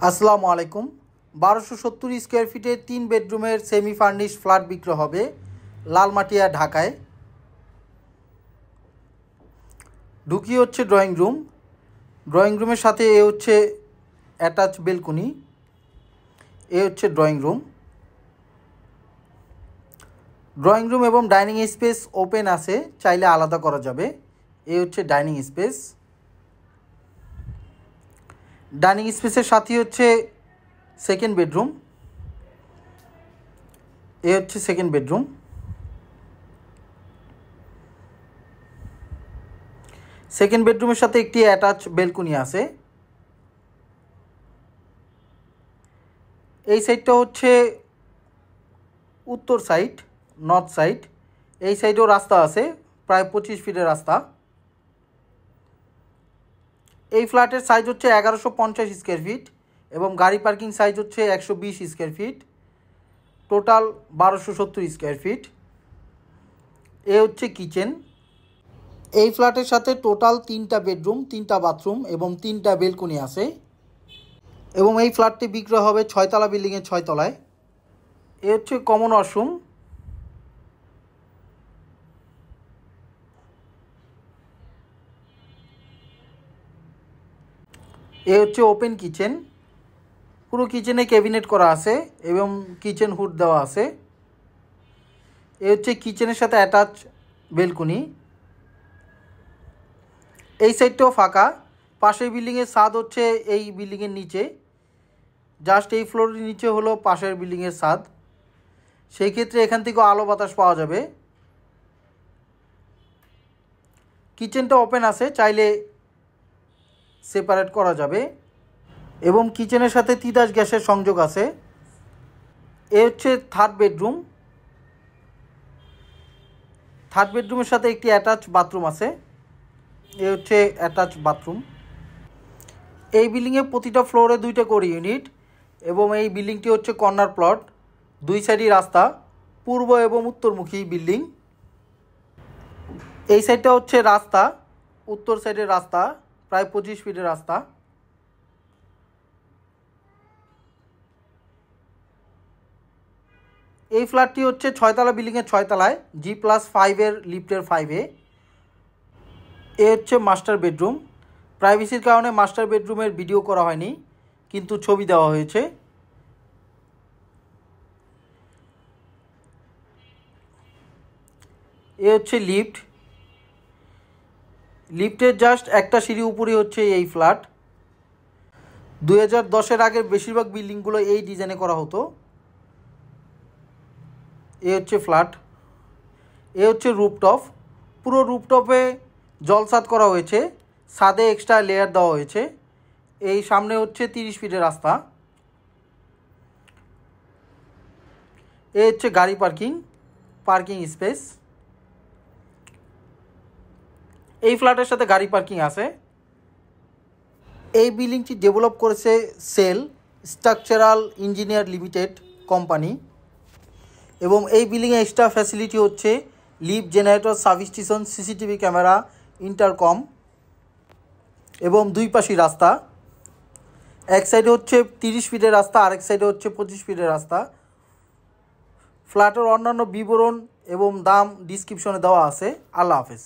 আসসালামু আলাইকুম। 1270 স্কোয়ার ফিটের 3 বেডরুমের সেমি ফার্নিশ ফ্ল্যাট বিক্রি হবে লালমাটিয়া, ঢাকায়। ঢুকি হচ্ছে ড্রয়িং রুম। ড্রয়িং রুমের সাথে এ হচ্ছে অ্যাটাচ বেলকনি। এ হচ্ছে ড্রয়িং রুম। ড্রয়িং রুম এবং ডাইনিং স্পেস ওপেন আছে, চাইলে আলাদা করা যাবে। এ হচ্ছে ডাইনিং স্পেস। ডাইনিং স্পেসের সাথে হচ্ছে সেকেন্ড বেডরুম। এ হচ্ছে সেকেন্ড বেডরুম। সেকেন্ড বেডরুমের সাথে একটি অ্যাটাচ বেলকনি আছে। এই সাইডটা হচ্ছে উত্তর সাইড, নর্থ সাইড। এই সাইডেও রাস্তা আছে, প্রায় 25 ফিটের রাস্তা। এই ফ্ল্যাটের সাইজ হচ্ছে 1150 স্কোয়ার ফিট এবং গাড়ি পার্কিং সাইজ হচ্ছে 120 square feet. Total 1270 square feet. এ হচ্ছে কিচেন। এই ফ্ল্যাটের সাথে টোটাল 3টা বেডরুম, 3টা বাথরুম এবং 3টা বেলকনি আছে এবং এই ফ্ল্যাটটি বিক্রয় হবে 6তলা বিল্ডিংয়ের 6 তলায়। এ হচ্ছে কমন ওয়াশরুম। এ হচ্ছে ওপেন কিচেন। পুরো কিচেনে ক্যাবিনেট করা আছে এবং কিচেন হুড দেওয়া আছে। এ হচ্ছে কিচেনের সাথে অ্যাটাচ বেলকনি। এই সাইডটাও ফাঁকা। পাশের বিল্ডিংয়ের ছাদ হচ্ছে এই বিল্ডিংয়ের নিচে, জাস্ট এই ফ্লোরের নিচে হলো পাশের বিল্ডিংয়ের ছাদ। সেই ক্ষেত্রে এখান থেকেও আলো বাতাস পাওয়া যাবে। কিচেনটা ওপেন আছে, চাইলে সেপারেট করা যাবে এবং কিচেনের সাথে তিতাস গ্যাসের সংযোগ আছে। এ হচ্ছে থার্ড বেডরুম। থার্ড বেডরুমের সাথে একটি অ্যাটাচ বাথরুম আছে। এ হচ্ছে অ্যাটাচ বাথরুম। এই বিল্ডিংয়ে প্রতিটা ফ্লোরে 2টা করে ইউনিট এবং এই বিল্ডিংটি হচ্ছে কর্নার প্লট। 2 সাইডই রাস্তা, পূর্ব এবং উত্তরমুখী বিল্ডিং। এই সাইডটা হচ্ছে রাস্তা, উত্তর সাইডের রাস্তা, প্রায় 25 ফিটের রাস্তা। এই ফ্ল্যাটটি হচ্ছে 6তলা বিল্ডিংয়ের 6 তলায়, G+5 লিফটের 5-এ। এ হচ্ছে মাস্টার বেডরুম। প্রাইভেসির কারণে মাস্টার বেডরুমের ভিডিও করা হয়নি, কিন্তু ছবি দেওয়া হয়েছে। এ হচ্ছে লিফট। লিফটের জাস্ট একটা সিঁড়ি উপরে হচ্ছে এই ফ্ল্যাট। 2010-এর আগের বেশিরভাগ বিল্ডিংগুলো এই ডিজাইনে করা হতো। এ হচ্ছে ফ্ল্যাট। এ হচ্ছে রুফটপ। পুরো রুফটপে জলছাদ করা হয়েছে, ছাদে এক্সট্রা লেয়ার দেওয়া হয়েছে। এই সামনে হচ্ছে 30 ফিটের রাস্তা। এ হচ্ছে গাড়ি পার্কিং স্পেস। এই ফ্ল্যাটের সাথে গাড়ি পার্কিং আছে। এই বিল্ডিংটি ডেভেলপ করেছে cell structural engineer limited company এবং এই বিল্ডিংয়ে এক্সট্রা ফ্যাসিলিটি হচ্ছে lift, generator, service station, CCTV camera, intercom এবং 2 পাশেই রাস্তা। এক সাইডে হচ্ছে 30 ফিটের রাস্তা, আরেক সাইডে হচ্ছে 25 ফিটের রাস্তা। ফ্ল্যাটের অন্যান্য বিবরণ এবং দাম ডিসক্রিপশনে দেওয়া আছে। আল্লাহ হাফেজ।